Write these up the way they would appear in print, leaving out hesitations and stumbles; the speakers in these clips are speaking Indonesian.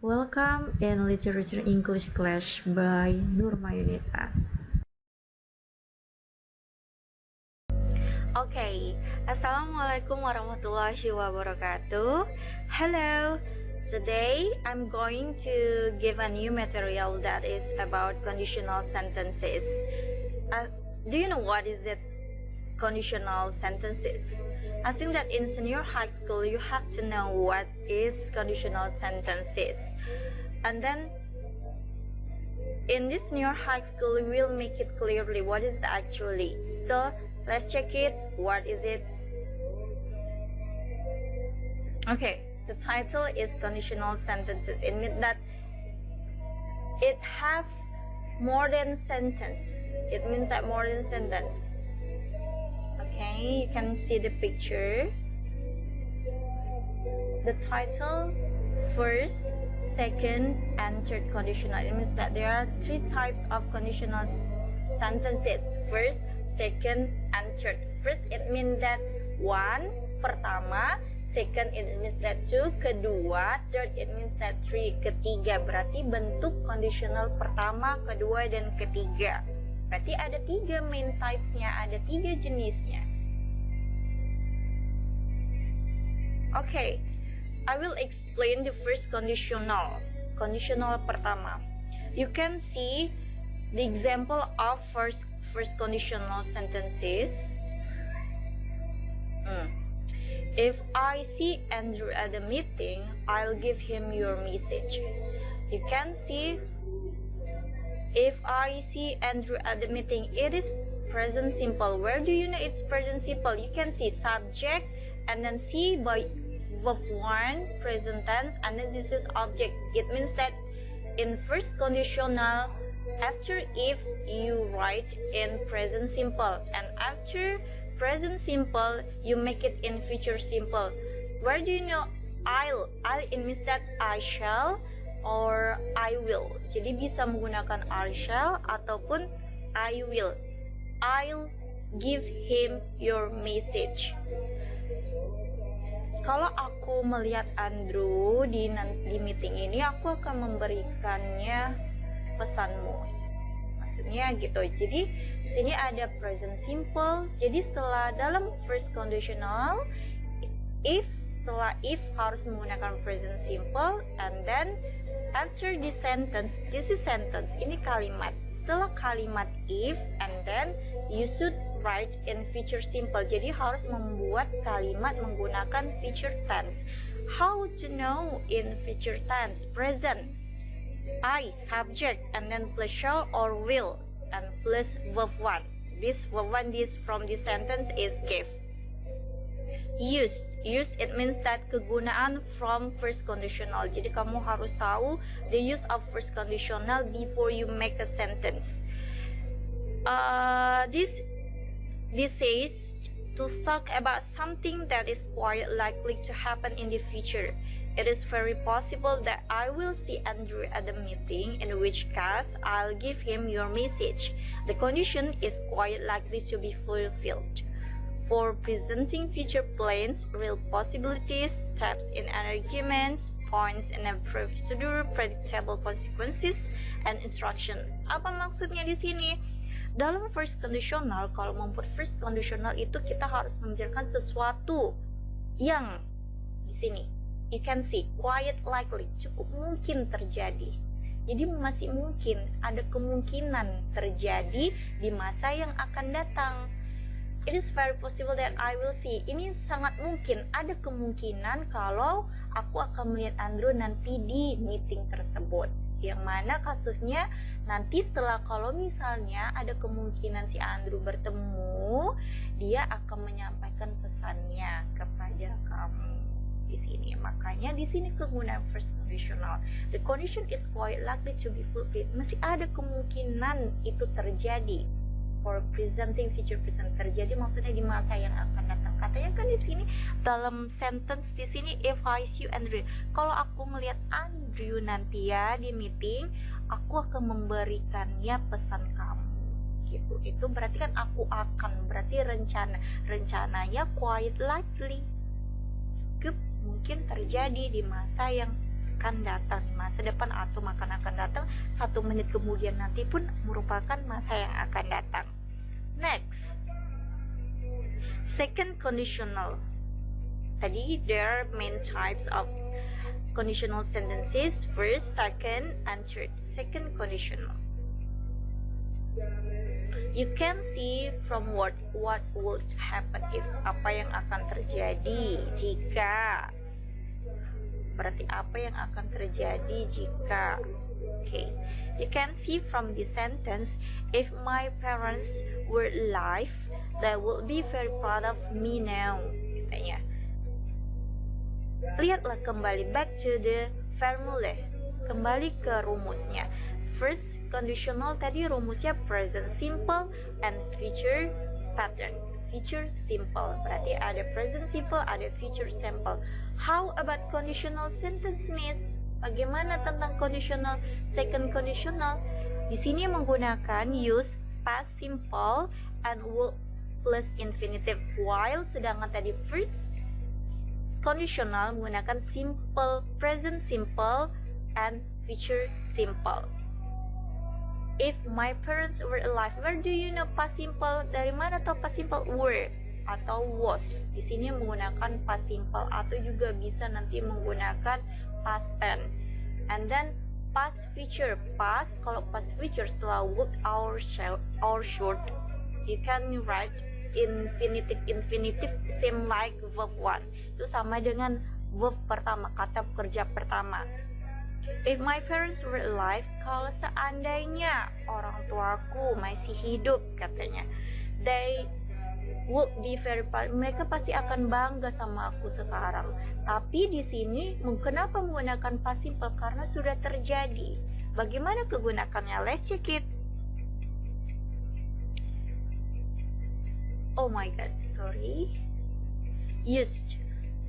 Welcome in Literature English Class by Nurma Yunita. Okay, Assalamualaikum warahmatullahi wabarakatuh. Hello, today I'm going to give a new material that is about conditional sentences. Do you know what is it? Conditional sentences. I think that in senior high school you have to know what is conditional sentences, and then in this senior high school we will make it clearly what is it actually. So let's check it. What is it? Okay, the title is conditional sentences. It means that it have more than sentence. It means that more than sentence. Okay, you can see the picture. The title, first, second, and third conditional. It means that there are three types of conditional sentences. First, second, and third. First, it means that one, pertama. Second, it means that two, kedua. Third, it means that three, ketiga. Berarti bentuk conditional pertama, kedua, dan ketiga. Berarti ada tiga main types-nya, ada tiga jenisnya. Okay, I will explain the first conditional. Conditional pertama. You can see the example of first conditional sentences. If I see Andrew at the meeting, I'll give him your message. You can see, if I see Andrew at the meeting, it is present simple. Where do you know it's present simple? You can see subject and then see by verb 1, present tense, and then this is object. It means that in first conditional, after if you write in present simple, and after present simple you make it in future simple. Where do you know I'll it means that I shall or I will. Jadi bisa menggunakan I shall ataupun I will. I'll give him your message. Kalau aku melihat Andrew di meeting ini, aku akan memberikannya pesanmu. Maksudnya gitu. Jadi di sini ada present simple. Jadi setelah dalam first conditional, setelah if harus menggunakan present simple, and then after this sentence, this is sentence, ini kalimat. Setelah kalimat if, and then you should write in future simple. Jadi harus membuat kalimat menggunakan future tense. How to know in future tense? Present, I, subject, and then plus shall or will, and plus verb 1. This verb 1 from this sentence is give. Use it means that kegunaan from first conditional. Jadi kamu harus tahu the use of first conditional before you make a sentence. This says to talk about something that is quite likely to happen in the future. It is very possible that I will see Andrew at the meeting, in which case I'll give him your message. The condition is quite likely to be fulfilled. For presenting future plans, real possibilities, steps in an argument, points in a procedure, predictable consequences, and instruction. Apa maksudnya di sini? Dalam first conditional, kalau membuat first conditional itu kita harus membicarakan sesuatu yang di sini. You can see quite likely, cukup mungkin terjadi. Jadi masih mungkin, ada kemungkinan terjadi di masa yang akan datang. It is very possible that I will see. Ini sangat mungkin, ada kemungkinan kalau aku akan melihat Andrew nanti di meeting tersebut. Yang mana kasusnya nanti setelah kalau misalnya ada kemungkinan si Andrew bertemu, dia akan menyampaikan pesannya kepada kamu di sini. Makanya di sini kegunaan first conditional. The condition is quite likely to be fulfilled. Masih ada kemungkinan itu terjadi. For presenting future present, terjadi maksudnya di masa yang akan datang. Katanya kan di sini dalam sentence di sini, if I see you Andrew, kalau aku melihat Andrew nanti ya di meeting, aku akan memberikannya pesan kamu. Gitu. Itu berarti kan aku akan, berarti rencananya quite likely, mungkin terjadi di masa yang akan datang, masa depan atau akan datang 1 menit kemudian nanti pun merupakan masa yang akan datang. Next, second conditional. Tadi there are main types of conditional sentences: first, second, and third. Second conditional. You can see from what would happen if, apa yang akan terjadi jika. Berarti apa yang akan terjadi jika. Okay. You can see from this sentence, if my parents were alive, they would be very proud of me now. Katanya. Lihatlah kembali, back to the formula. Kembali ke rumusnya. First conditional tadi rumusnya present simple and future pattern. Future simple berarti ada present simple, ada future simple. How about conditional sentence, Miss? Bagaimana tentang conditional second conditional? Di sini menggunakan use past simple and will plus infinitive, while sedangkan tadi first conditional menggunakan simple, present simple and future simple. If my parents were alive, where do you know past simple? Dari mana tahu past simple? Were atau was. Di sini menggunakan past simple atau juga bisa nanti menggunakan past tense. And then past future. Past, kalau past future setelah would or should, you can write infinitive same like verb 1. Itu sama dengan verb pertama, kata kerja pertama. If my parents were alive, kalau seandainya orang tuaku masih hidup, katanya, they would be very proud. Mereka pasti akan bangga sama aku sekarang. Tapi di sini kenapa menggunakan past simple? Karena sudah terjadi. Bagaimana kegunakannya? Let's check it. Oh my god, sorry. Used.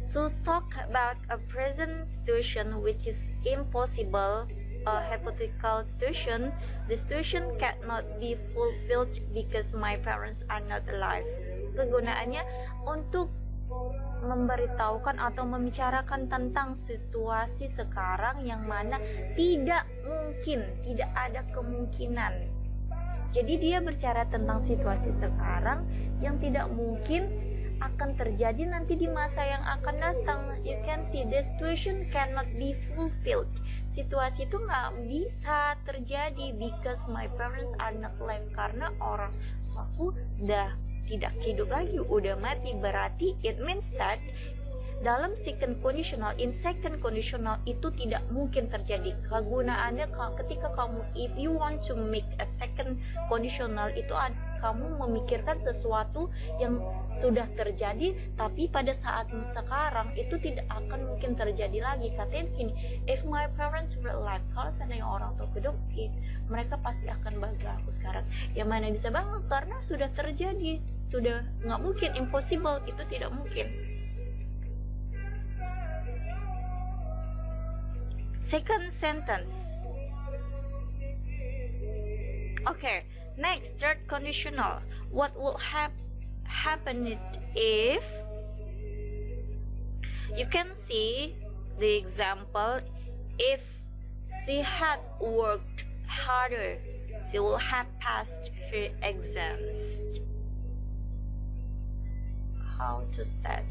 So talk about a present situation which is impossible, a hypothetical situation. The situation cannot be fulfilled because my parents are not alive. Kegunaannya untuk memberitahukan atau membicarakan tentang situasi sekarang yang mana tidak mungkin, tidak ada kemungkinan. Jadi dia bicara tentang situasi sekarang yang tidak mungkin akan terjadi nanti di masa yang akan datang. You can see the situation cannot be fulfilled. Situasi itu nggak bisa terjadi because my parents are not alive, karena orang tuaku udah tidak hidup lagi, udah mati. Berarti it means that dalam second conditional, in second conditional itu tidak mungkin terjadi. Kegunaannya ketika kamu, if you want to make a second conditional, itu kamu memikirkan sesuatu yang sudah terjadi, tapi pada saat sekarang itu tidak akan mungkin terjadi lagi. Katanya gini, if my parents were alive, kalau seandainya orang tua hidup, mereka pasti akan bangga aku sekarang. Yang mana bisa bangga? Karena sudah terjadi, sudah nggak mungkin, impossible, itu tidak mungkin. Second sentence. Okay, next, third conditional. What will happen if? You can see the example. If she had worked harder, she will have passed her exams. How to start?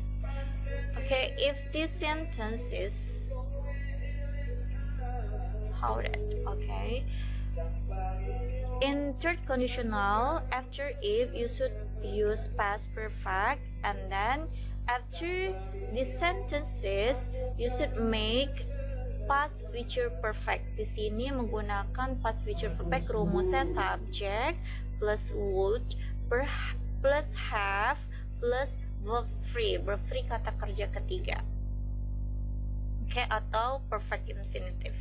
Okay, if this sentence is how that? Okay. In third conditional, after if you should use past perfect, and then after these sentences you should make past future perfect. Di sini menggunakan past future perfect, rumusnya subject plus would plus have plus verb 3, verb 3 kata kerja ketiga. Okay, atau perfect infinitive.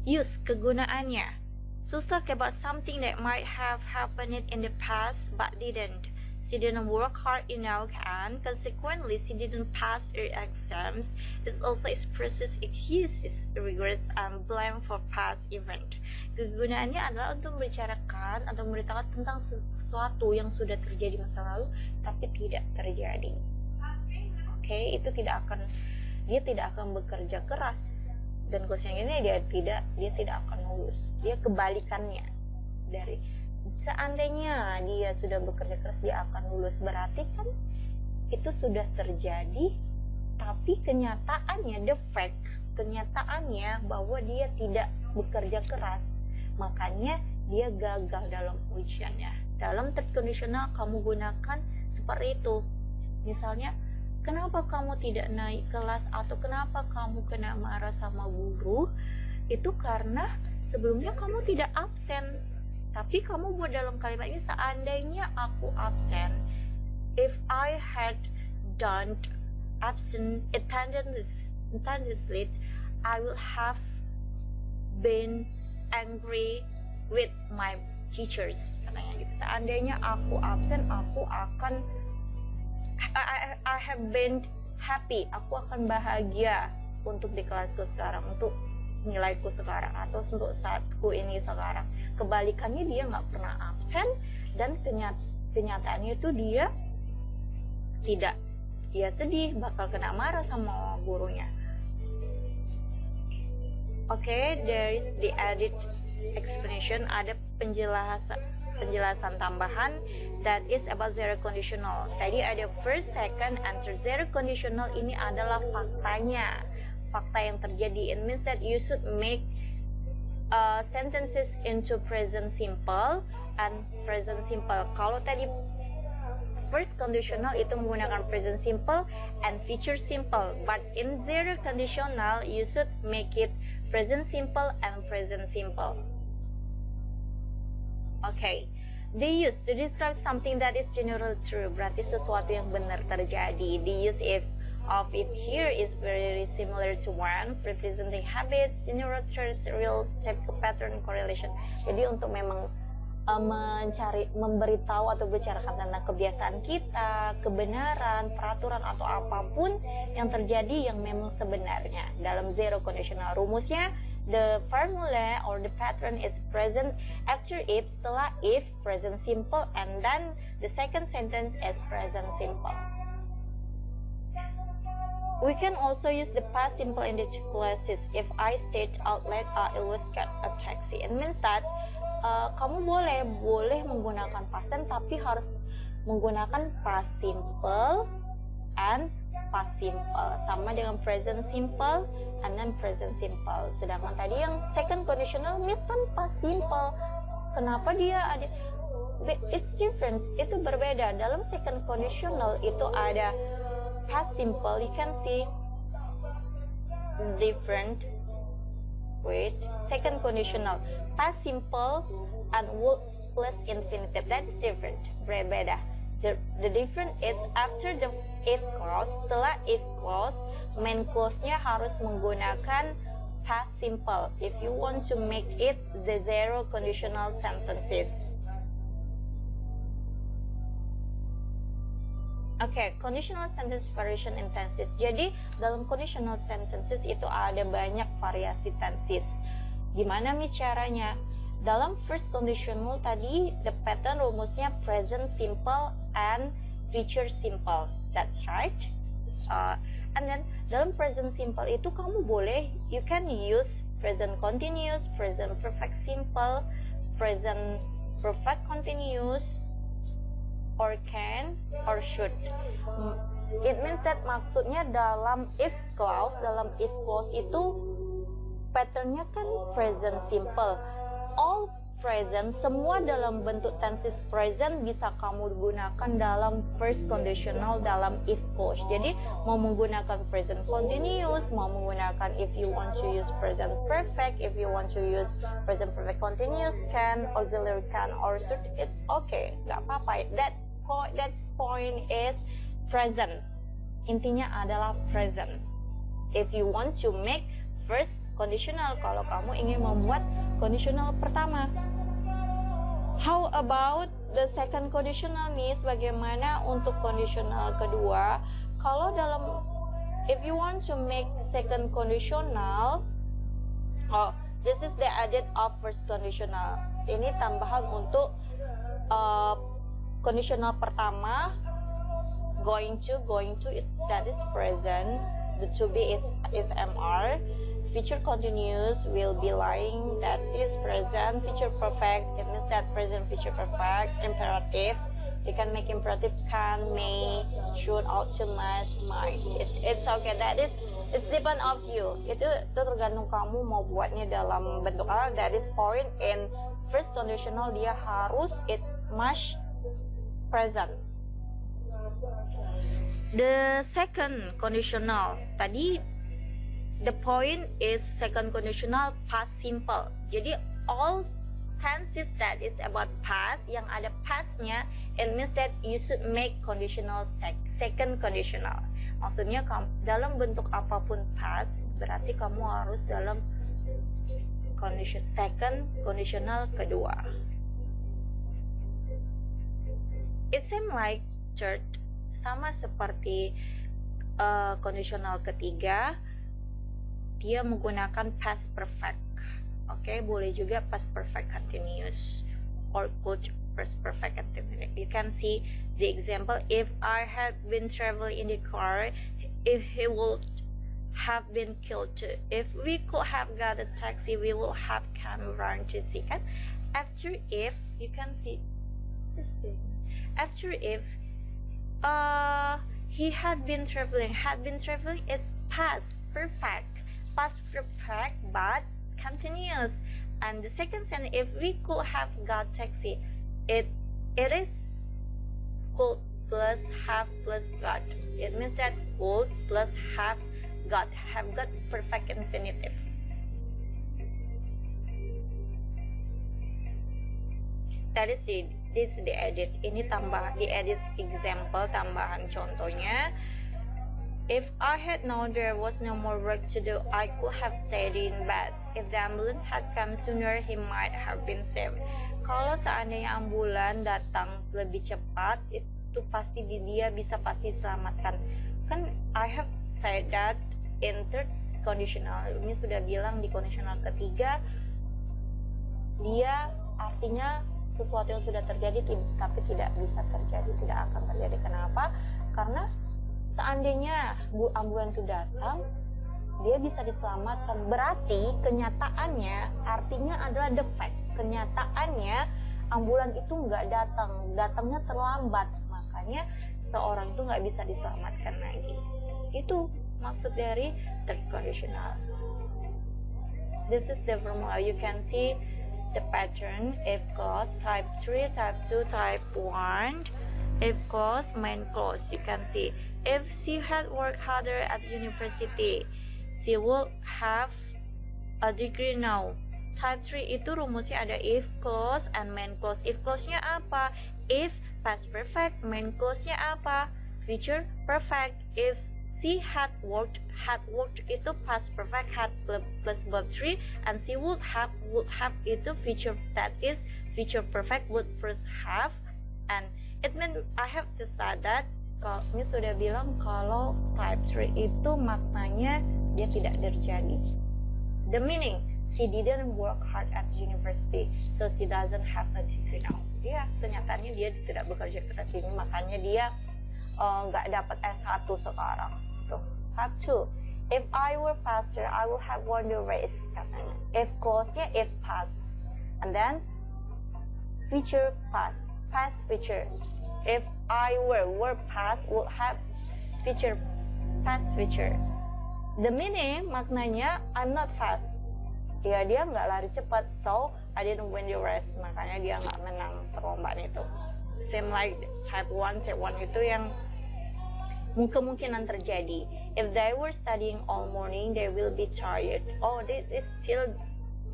Use, kegunaannya. To talk about something that might have happened in the past but didn't. She didn't work hard enough and consequently she didn't pass her exams. It also expresses excuses, regrets, and blame for past event. Kegunaannya adalah untuk membicarakan atau memberitakan tentang sesuatu yang sudah terjadi masa lalu tapi tidak terjadi. Okay, itu dia tidak akan bekerja keras dan goalsnya ini dia tidak akan lulus. Dia kebalikannya dari seandainya dia sudah bekerja keras dia akan lulus, berarti kan itu sudah terjadi, tapi kenyataannya kenyataannya bahwa dia tidak bekerja keras, makanya dia gagal dalam ujiannya. Dalam third conditional kamu gunakan seperti itu. Misalnya, kenapa kamu tidak naik kelas atau kenapa kamu kena marah sama guru? Itu karena sebelumnya kamu tidak absen. Tapi kamu buat dalam kalimat ini, seandainya aku absen, if I had done absent attendance late, I will have been angry with my teachers. Katanya gitu. Seandainya aku absen, aku akan I have been happy. Aku akan bahagia untuk di kelasku sekarang, untuk nilaiku sekarang, atau untuk saatku ini sekarang. Kebalikannya dia nggak pernah absen, dan kenyataannya itu dia tidak. Dia sedih, bakal kena marah sama gurunya. Okay, there is the added explanation. Ada penjelasan tambahan that is about zero conditional. Tadi ada first, second, and third. Zero conditional ini adalah faktanya, fakta yang terjadi. It means that you should make sentences into present simple and present simple. Kalau tadi first conditional itu menggunakan present simple and future simple, but in zero conditional you should make it present simple and present simple. Okay, they use to describe something that is generally true, berarti sesuatu yang benar terjadi. The use of if here is very similar to one, representing habits, general traits, real typical pattern, correlation. Jadi untuk memang memberitahu atau bicarakan tentang kebiasaan kita, kebenaran, peraturan atau apapun yang terjadi yang memang sebenarnya. Dalam zero conditional rumusnya, the formula or the pattern is present after if, setelah if, present simple, and then the second sentence is present simple. We can also use the past simple in the clauses. If I state out loud, I always get a taxi. It means that kamu boleh menggunakan past tense, tapi harus menggunakan past simple and past simple, sama dengan present simple and then present simple. Sedangkan tadi yang second conditional means kan past simple. Kenapa dia ada? It's different. Itu berbeda. Dalam second conditional itu ada past simple. You can see different. Wait, second conditional past simple and would plus infinitive. That is different. Berbeda. The difference is after the if clause, setelah if clause, main clause-nya harus menggunakan past simple if you want to make it the zero conditional sentences. Okay, conditional sentence variation in tenses. Jadi dalam conditional sentences itu ada banyak variasi tenses. Gimana Miss caranya? Dalam first conditional tadi the pattern rumusnya present simple and future simple. That's right. And then dalam present simple itu kamu boleh, you can use present continuous, present perfect simple, present perfect continuous, or can, or should. It means that maksudnya dalam if clause itu patternnya kan present simple. All present, semua dalam bentuk tenses present bisa kamu gunakan dalam first conditional dalam if clause. Jadi mau menggunakan present continuous, mau menggunakan if you want to use present perfect, if you want to use present perfect continuous, can, auxiliary can, or should, it's okay, nggak apa-apa. That point is present. Intinya adalah present. If you want to make first conditional, kalau kamu ingin membuat conditional pertama. How about the second conditional, Miss? Bagaimana untuk conditional kedua? Kalau dalam, if you want to make second conditional, this is the added of first conditional. Ini tambahan untuk conditional pertama, going to, that is present. The to be is MR. future continuous will be lying, that is present future perfect. It means that present future perfect. Imperative, you can make imperative can, may, should, ought to, must, might. It's okay. That is, it's depend of you. Itu tergantung kamu mau buatnya dalam bentuk apa. That is point. In first conditional dia harus, it must present. The second conditional tadi, the point is second conditional past simple. Jadi all tenses that is about past, yang ada pastnya, it means that you should make conditional second conditional. Maksudnya dalam bentuk apapun past, berarti kamu harus dalam second conditional kedua. It seems like third, sama seperti conditional ketiga, dia menggunakan past perfect. Oke, boleh juga past perfect continuous or could past perfect continuous. You can see the example. If I had been traveling in the car, if he would have been killed too. If we could have got a taxi, we would have come around to see. Kan? After if, you can see this thing. After if he had been traveling, it's past perfect. Past perfect but continuous. And the second sentence, if we could have got taxi, it is could plus have plus got. It means that could plus have got perfect infinitive. That is the edit. Ini di edit example, tambahan contohnya. If I had known there was no more work to do, I could have stayed in bed. If the ambulance had come sooner, he might have been saved. Kalau seandainya ambulan datang lebih cepat, itu pasti dia bisa pasti diselamatkan. Kan I have said that in third conditional. Ini sudah bilang di conditional ketiga, dia artinya sesuatu yang sudah terjadi tapi tidak bisa terjadi, tidak akan terjadi. Kenapa? Karena seandainya ambulan itu datang, dia bisa diselamatkan. Berarti kenyataannya artinya adalah the fact. Kenyataannya ambulan itu nggak datangnya terlambat. Makanya seorang itu nggak bisa diselamatkan lagi. Itu maksud dari third conditional. This is the formula. You can see the pattern. If clause, type 3, type 2, type 1. If clause, main clause. You can see. If she had worked harder at university, she would have a degree now. Type 3 itu rumusnya ada if clause and main clause. If clause-nya apa? If past perfect, main clause-nya apa? Future perfect. If she had worked itu past perfect, had plus verb 3, and she would have itu future, that is future perfect would first have, and it means I have to say that ini sudah bilang kalau type 3 itu maknanya dia tidak terjadi. The meaning, she didn't work hard at university, so she doesn't have a degree now. Dia kenyataannya dia tidak bekerja keras ini, makanya dia nggak dapat S1 sekarang. Tuh. Type 2, if I were faster, I would have won the race. Katanya. If clause-nya if past, and then future past future. If I were past, would have future past future. The meaning, maknanya I'm not fast. Ya, dia nggak lari cepat, so I didn't win the race. Makanya dia nggak menang perlombaan itu. Same like type 1 itu yang kemungkinan terjadi. If they were studying all morning, they will be tired. Oh, this is still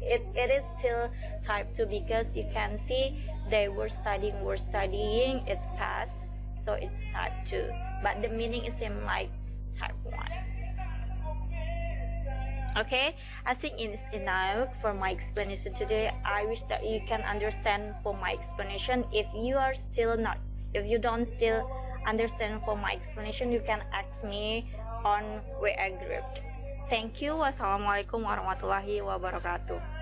it is still type 2 because you can see they were studying, it's past, so it's type 2. But the meaning is same like type 1. Okay, I think it's enough for my explanation today. I wish that you can understand for my explanation. If you don't still understand for my explanation, you can ask me on WA group. Thank you. Wassalamualaikum warahmatullahi wabarakatuh.